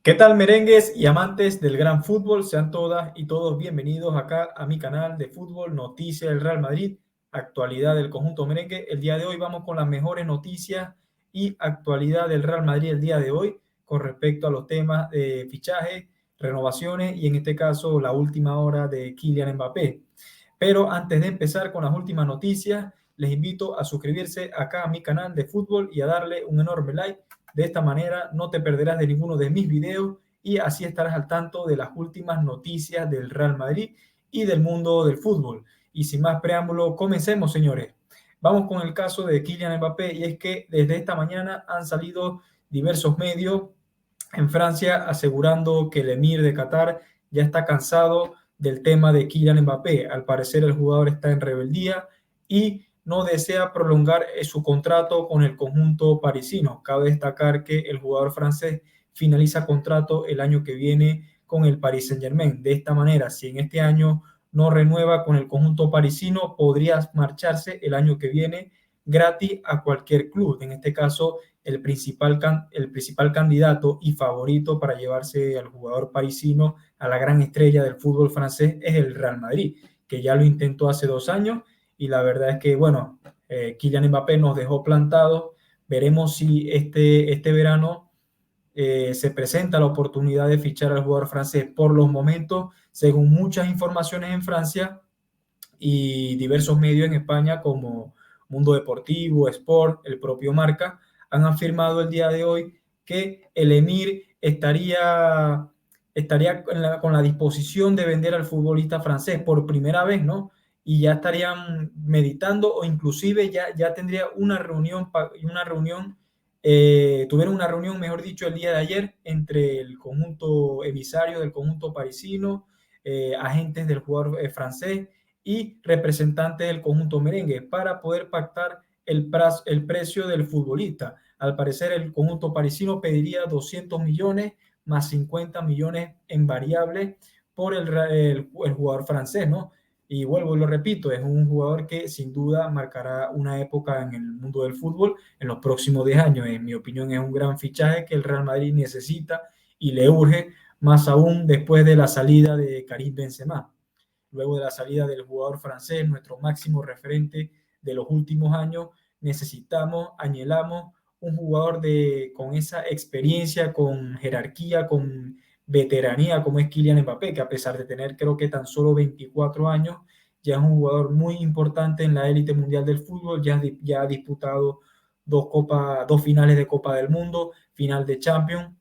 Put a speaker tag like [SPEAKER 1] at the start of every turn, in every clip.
[SPEAKER 1] ¿Qué tal, merengues y amantes del gran fútbol? Sean todas y todos bienvenidos acá a mi canal de fútbol, Noticias del Real Madrid, actualidad del conjunto merengue. El día de hoy vamos con las mejores noticias y actualidad del Real Madrid el día de hoy con respecto a los temas de fichaje, renovaciones y en este caso la última hora de Kylian Mbappé. Pero antes de empezar con las últimas noticias, les invito a suscribirse acá a mi canal de fútbol y a darle un enorme like. De esta manera no te perderás de ninguno de mis videos y así estarás al tanto de las últimas noticias del Real Madrid y del mundo del fútbol. Y sin más preámbulo, comencemos, señores. Vamos con el caso de Kylian Mbappé, y es que desde esta mañana han salido diversos medios en Francia asegurando que el emir de Qatar ya está cansado del tema de Kylian Mbappé. Al parecer el jugador está en rebeldía y no desea prolongar su contrato con el conjunto parisino. Cabe destacar que el jugador francés finaliza contrato el año que viene con el Paris Saint-Germain. De esta manera, si en este año no renueva con el conjunto parisino, podría marcharse el año que viene gratis a cualquier club. En este caso, el principal candidato y favorito para llevarse al jugador parisino, a la gran estrella del fútbol francés, es el Real Madrid, que ya lo intentó hace 2 años y la verdad es que, bueno, Kylian Mbappé nos dejó plantados. Veremos si este verano se presenta la oportunidad de fichar al jugador francés. Por los momentos, según muchas informaciones en Francia y diversos medios en España como Mundo Deportivo, Sport, el propio Marca, han afirmado el día de hoy que el Emir estaría con la disposición de vender al futbolista francés por primera vez, ¿no? Y ya estarían meditando o inclusive ya tendría una reunión, tuvieron una reunión, mejor dicho, el día de ayer entre el conjunto emisario del conjunto parisino, agentes del jugador francés y representantes del conjunto merengue para poder pactar el precio del futbolista. Al parecer el conjunto parisino pediría 200 millones más 50 millones en variable por el jugador francés, ¿no? Y vuelvo y lo repito, es un jugador que sin duda marcará una época en el mundo del fútbol en los próximos 10 años. En mi opinión es un gran fichaje que el Real Madrid necesita y le urge, más aún después de la salida de Karim Benzema. Luego de la salida del jugador francés, nuestro máximo referente de los últimos años, necesitamos, anhelamos un jugador con esa experiencia, con jerarquía, con veteranía como es Kylian Mbappé, que a pesar de tener creo que tan solo 24 años, ya es un jugador muy importante en la élite mundial del fútbol, ya ha disputado dos finales de Copa del Mundo, final de Champions,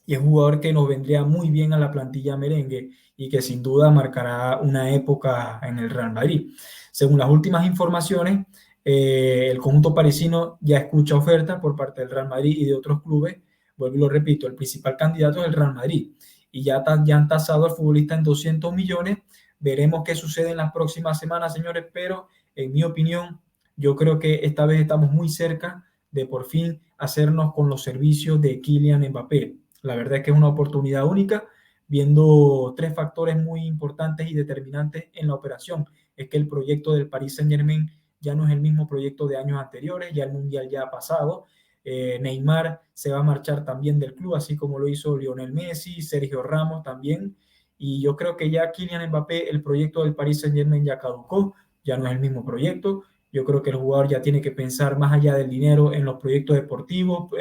[SPEAKER 1] y es un jugador que nos vendría muy bien a la plantilla merengue y que sin duda marcará una época en el Real Madrid. Según las últimas informaciones, el conjunto parisino ya escucha ofertas por parte del Real Madrid y de otros clubes. Vuelvo y lo repito, el principal candidato es el Real Madrid y ya han tasado al futbolista en 200 millones. Veremos qué sucede en las próximas semanas, señores, pero en mi opinión, yo creo que esta vez estamos muy cerca de por fin hacernos con los servicios de Kylian Mbappé. La verdad es que es una oportunidad única, viendo tres factores muy importantes y determinantes en la operación. Es que el proyecto del Paris Saint-Germain ya no es el mismo proyecto de años anteriores, ya el Mundial ya ha pasado. Neymar se va a marchar también del club, así como lo hizo Lionel Messi, Sergio Ramos también. Y yo creo que ya Kylian Mbappé, el proyecto del Paris Saint-Germain ya caducó, ya no es el mismo proyecto. Yo creo que el jugador ya tiene que pensar más allá del dinero en los proyectos deportivos,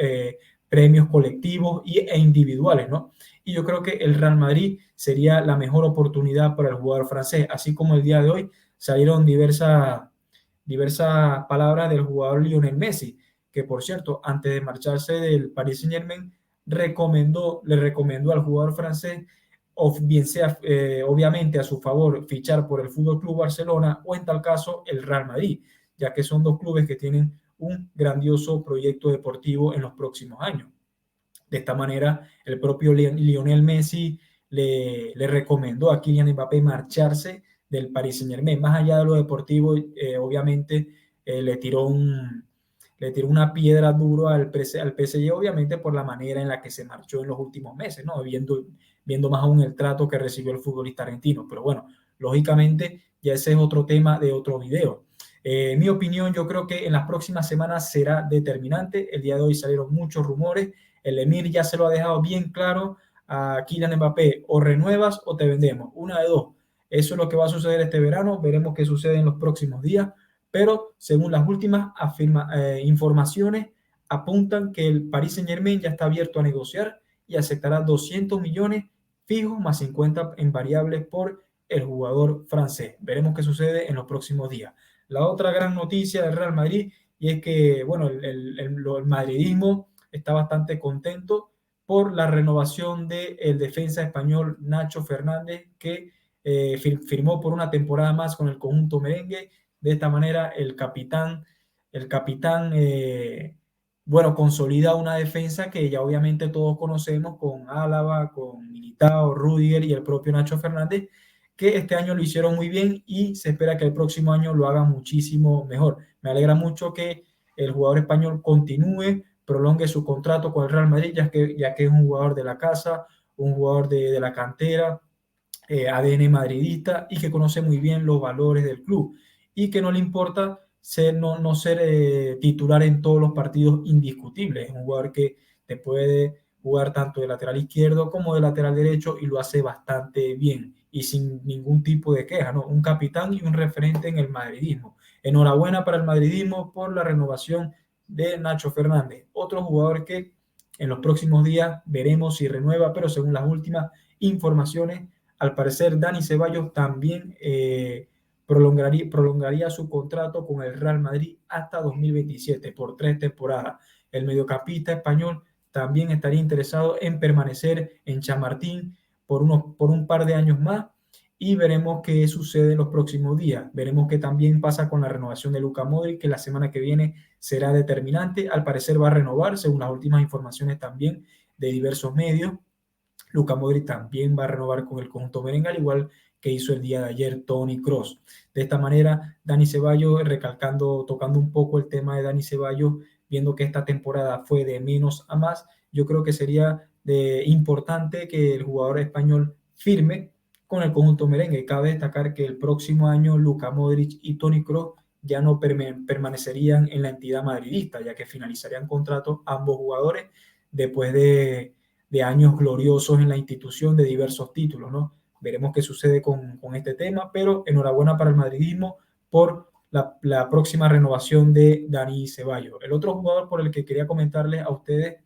[SPEAKER 1] premios colectivos e individuales, ¿no? Y yo creo que el Real Madrid sería la mejor oportunidad para el jugador francés, así como el día de hoy salieron diversas palabras del jugador Lionel Messi, que por cierto, antes de marcharse del Paris Saint-Germain, le recomendó al jugador francés, o bien sea obviamente a su favor, fichar por el Fútbol Club Barcelona o en tal caso el Real Madrid, ya que son dos clubes que tienen un grandioso proyecto deportivo en los próximos años. De esta manera, el propio Lionel Messi le recomendó a Kylian Mbappé marcharse del Paris Saint-Germain. Más allá de lo deportivo, obviamente le tiró una piedra duro al PSG, obviamente por la manera en la que se marchó en los últimos meses, ¿no? Viendo más aún el trato que recibió el futbolista argentino. Pero bueno, lógicamente ya ese es otro tema de otro video. En mi opinión, yo creo que en las próximas semanas será determinante. El día de hoy salieron muchos rumores El Emir ya se lo ha dejado bien claro a Kylian Mbappé: o renuevas o te vendemos, una de dos. Eso es lo que va a suceder este verano, veremos qué sucede en los próximos días, pero según las últimas informaciones apuntan que el Paris Saint-Germain ya está abierto a negociar y aceptará 200 millones fijos más 50 en variables por el jugador francés. Veremos qué sucede en los próximos días. La otra gran noticia del Real Madrid, y es que, bueno, el madridismo está bastante contento por la renovación del defensa español Nacho Fernández, que firmó por una temporada más con el conjunto merengue. De esta manera, el capitán, bueno, consolida una defensa que ya obviamente todos conocemos, con Álava, con Militao, Rudiger y el propio Nacho Fernández, que este año lo hicieron muy bien y se espera que el próximo año lo hagan muchísimo mejor. Me alegra mucho que el jugador español continúe, prolongue su contrato con el Real Madrid, ya que es un jugador de la casa, un jugador de la cantera, ADN madridista, y que conoce muy bien los valores del club y que no le importa no ser titular en todos los partidos indiscutibles. Es un jugador que te puede jugar tanto de lateral izquierdo como de lateral derecho y lo hace bastante bien y sin ningún tipo de queja, ¿no? Un capitán y un referente en el madridismo. Enhorabuena para el madridismo por la renovación de Nacho Fernández, otro jugador que en los próximos días veremos si renueva, pero según las últimas informaciones, al parecer Dani Ceballos también prolongaría su contrato con el Real Madrid hasta 2027 por 3 temporadas. El mediocampista español también estaría interesado en permanecer en Chamartín por un par de años más, y veremos qué sucede en los próximos días. Veremos qué también pasa con la renovación de Luka Modric, que la semana que viene será determinante. Al parecer va a renovar, según las últimas informaciones también de diversos medios. Luka Modric también va a renovar con el conjunto merengue, al igual que hizo el día de ayer Toni Kroos. De esta manera, Dani Ceballos, tocando un poco el tema de Dani Ceballos, viendo que esta temporada fue de menos a más, yo creo que sería importante que el jugador español firme con el conjunto merengue. Cabe destacar que el próximo año Luka Modric y Toni Kroos ya no permanecerían en la entidad madridista, ya que finalizarían contratos ambos jugadores después de años gloriosos en la institución, de diversos títulos, ¿no? Veremos qué sucede con este tema, pero enhorabuena para el madridismo por la próxima renovación de Dani Ceballos. El otro jugador por el que quería comentarles a ustedes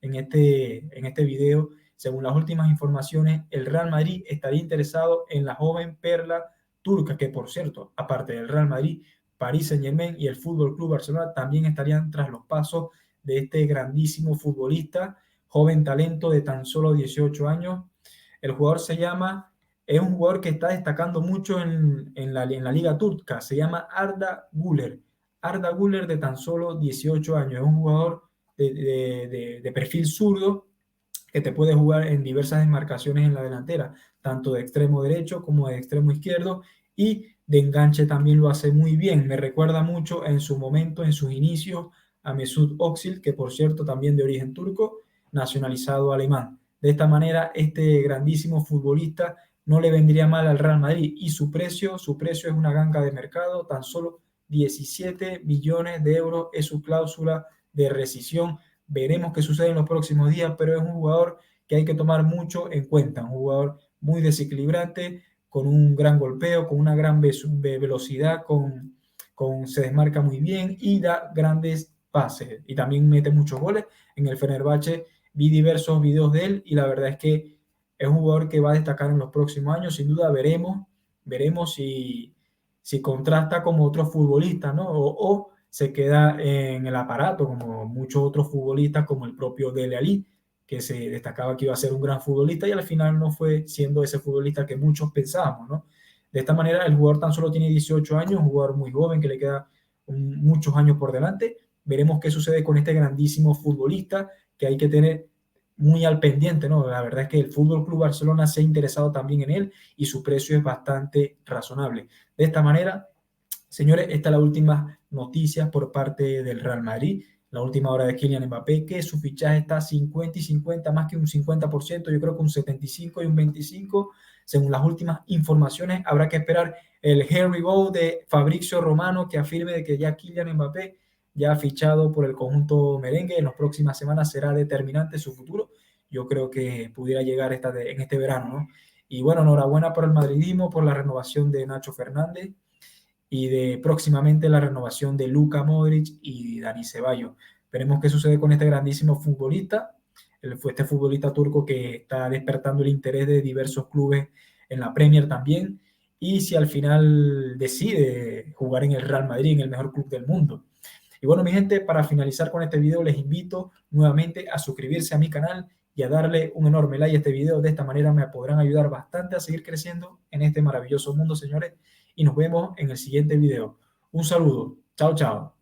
[SPEAKER 1] en este video, según las últimas informaciones, el Real Madrid estaría interesado en la joven perla turca, que por cierto, aparte del Real Madrid, Paris Saint-Germain y el Fútbol Club Barcelona también estarían tras los pasos de este grandísimo futbolista, joven talento de tan solo 18 años. El jugador es un jugador que está destacando mucho en la liga turca, se llama Arda Güler. Arda Güler, de tan solo 18 años, es un jugador de perfil zurdo que te puede jugar en diversas demarcaciones en la delantera, tanto de extremo derecho como de extremo izquierdo, y de enganche también lo hace muy bien. Me recuerda mucho en su momento, en sus inicios, a Mesut Özil, que por cierto también de origen turco, nacionalizado alemán. De esta manera, este grandísimo futbolista no le vendría mal al Real Madrid, y su precio es una ganga de mercado, tan solo 17 millones de euros es su cláusula de rescisión. Veremos qué sucede en los próximos días, pero es un jugador que hay que tomar mucho en cuenta, un jugador muy desequilibrante, con un gran golpeo, con una gran velocidad, se desmarca muy bien y da grandes pases, y también mete muchos goles. En el Fenerbahce vi diversos videos de él y la verdad es que es un jugador que va a destacar en los próximos años. Sin duda veremos si contrasta como otros futbolistas, ¿no? O se queda en el aparato como muchos otros futbolistas, como el propio Dele Alli, que se destacaba que iba a ser un gran futbolista y al final no fue siendo ese futbolista que muchos pensábamos, ¿no? De esta manera, el jugador tan solo tiene 18 años, un jugador muy joven que le queda muchos años por delante. Veremos qué sucede con este grandísimo futbolista que hay que tener muy al pendiente, ¿no? La verdad es que el Fútbol Club Barcelona se ha interesado también en él y su precio es bastante razonable. De esta manera, señores, esta es la última noticia por parte del Real Madrid, la última hora de Kylian Mbappé, que su fichaje está 50 y 50, más que un 50%, yo creo que un 75 y un 25, según las últimas informaciones. Habrá que esperar el Harry Bow de Fabrizio Romano, que afirme de que ya Kylian Mbappé ya fichado por el conjunto merengue. En las próximas semanas será determinante su futuro. Yo creo que pudiera llegar en este verano, ¿no? Y bueno, enhorabuena por el madridismo, por la renovación de Nacho Fernández y de próximamente la renovación de Luka Modric y Dani Ceballos. Veremos qué sucede con este grandísimo futbolista, este futbolista turco que está despertando el interés de diversos clubes en la Premier también, y si al final decide jugar en el Real Madrid, en el mejor club del mundo. Y bueno, mi gente, para finalizar con este video, les invito nuevamente a suscribirse a mi canal y a darle un enorme like a este video. De esta manera me podrán ayudar bastante a seguir creciendo en este maravilloso mundo, señores. Y nos vemos en el siguiente video. Un saludo. Chao, chao.